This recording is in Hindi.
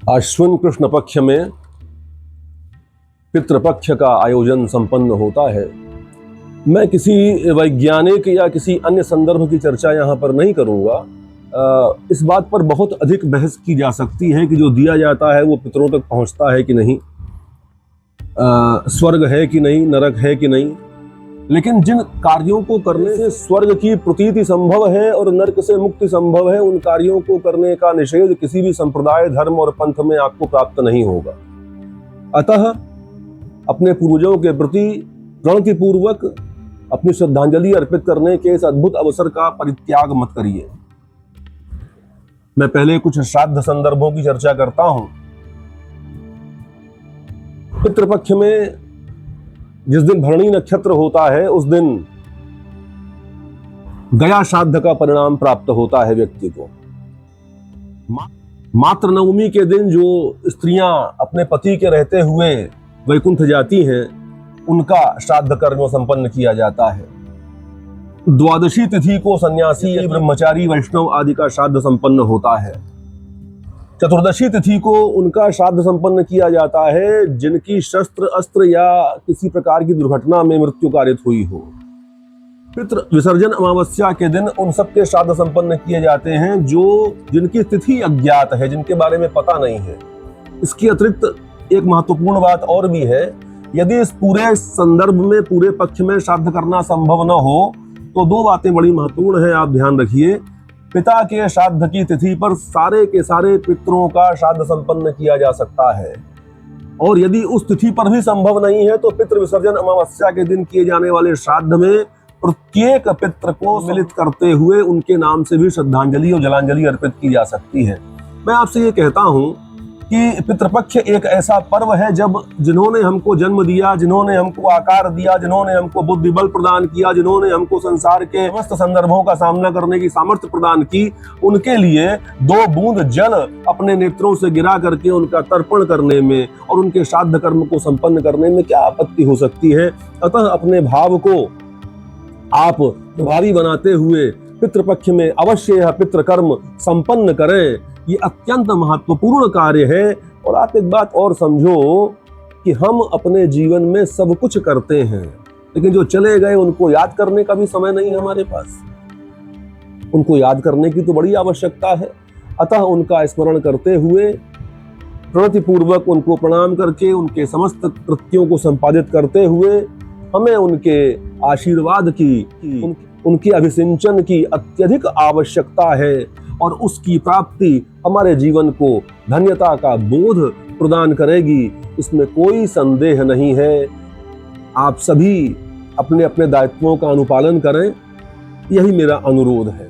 अश्विन कृष्ण पक्ष में पितृपक्ष का आयोजन संपन्न होता है। मैं किसी वैज्ञानिक या किसी अन्य संदर्भ की चर्चा यहाँ पर नहीं करूँगा। इस बात पर बहुत अधिक बहस की जा सकती है कि जो दिया जाता है वो पितरों तक पहुँचता है कि नहीं, स्वर्ग है कि नहीं, नरक है कि नहीं। लेकिन जिन कार्यों को करने से स्वर्ग की प्रतीति संभव है और नरक से मुक्ति संभव है, उन कार्यों को करने का निषेध किसी भी संप्रदाय, धर्म और पंथ में आपको प्राप्त नहीं होगा। अतः अपने पूर्वजों के प्रति प्रणतिपूर्वक अपनी श्रद्धांजलि अर्पित करने के इस अद्भुत अवसर का परित्याग मत करिए। मैं पहले कुछ श्राद्ध संदर्भों की चर्चा करता हूं। पितृपक्ष में जिस दिन भरणी नक्षत्र होता है उस दिन गया श्राद्ध का परिणाम प्राप्त होता है व्यक्ति को। मातृ नवमी के दिन जो स्त्रियां अपने पति के रहते हुए वैकुंठ जाती हैं, उनका श्राद्ध कर्म संपन्न किया जाता है। द्वादशी तिथि को सन्यासी, ब्रह्मचारी, वैष्णव आदि का श्राद्ध संपन्न होता है। चतुर्दशी तिथि को उनका श्राद्ध संपन्न किया जाता है जिनकी शस्त्र, अस्त्र या किसी प्रकार की दुर्घटना में मृत्यु कारित हुई हो। पितृ विसर्जन अमावस्या के दिन उन सबके श्राद्ध संपन्न किए जाते हैं जिनकी तिथि अज्ञात है, जिनके बारे में पता नहीं है। इसके अतिरिक्त एक महत्वपूर्ण बात और भी है। यदि इस पूरे संदर्भ में, पूरे पक्ष में श्राद्ध करना संभव न हो तो दो बातें बड़ी महत्वपूर्ण हैं, आप ध्यान रखिए। पिता के श्राद्ध की तिथि पर सारे के सारे पितरों का श्राद्ध संपन्न किया जा सकता है, और यदि उस तिथि पर भी संभव नहीं है तो पितृ विसर्जन अमावस्या के दिन किए जाने वाले श्राद्ध में प्रत्येक पितृ को सम्मिलित करते हुए उनके नाम से भी श्रद्धांजलि और जलांजलि अर्पित की जा सकती है। मैं आपसे ये कहता हूं कि पितृपक्ष एक ऐसा पर्व है जब जिन्होंने हमको जन्म दिया, जिन्होंने हमको आकार दिया, जिन्होंने हमको बुद्धि बल प्रदान किया, जिन्होंने हमको संसार के समस्त संदर्भों का सामना करने की सामर्थ्य प्रदान की, उनके लिए दो बूंद जल अपने नेत्रों से गिरा करके उनका तर्पण करने में और उनके श्राद्ध कर्म को संपन्न करने में क्या आपत्ति हो सकती है। अतः अपने भाव को आप भारी बनाते हुए पितृपक्ष में अवश्य यह पितृकर्म संपन्न करें। ये अत्यंत महत्वपूर्ण कार्य है। और आप एक बात और समझो कि हम अपने जीवन में सब कुछ करते हैं, लेकिन जो चले गए उनको याद करने का भी समय नहीं है हमारे पास। उनको याद करने की तो बड़ी आवश्यकता है। अतः उनका स्मरण करते हुए, प्रणतिपूर्वक उनको प्रणाम करके, उनके समस्त कृत्यों को संपादित करते हुए हमें उनके आशीर्वाद की, उनके अभिसिंचन की अत्यधिक आवश्यकता है, और उसकी प्राप्ति हमारे जीवन को धन्यता का बोध प्रदान करेगी, इसमें कोई संदेह नहीं है। आप सभी अपने अपने दायित्वों का अनुपालन करें, यही मेरा अनुरोध है।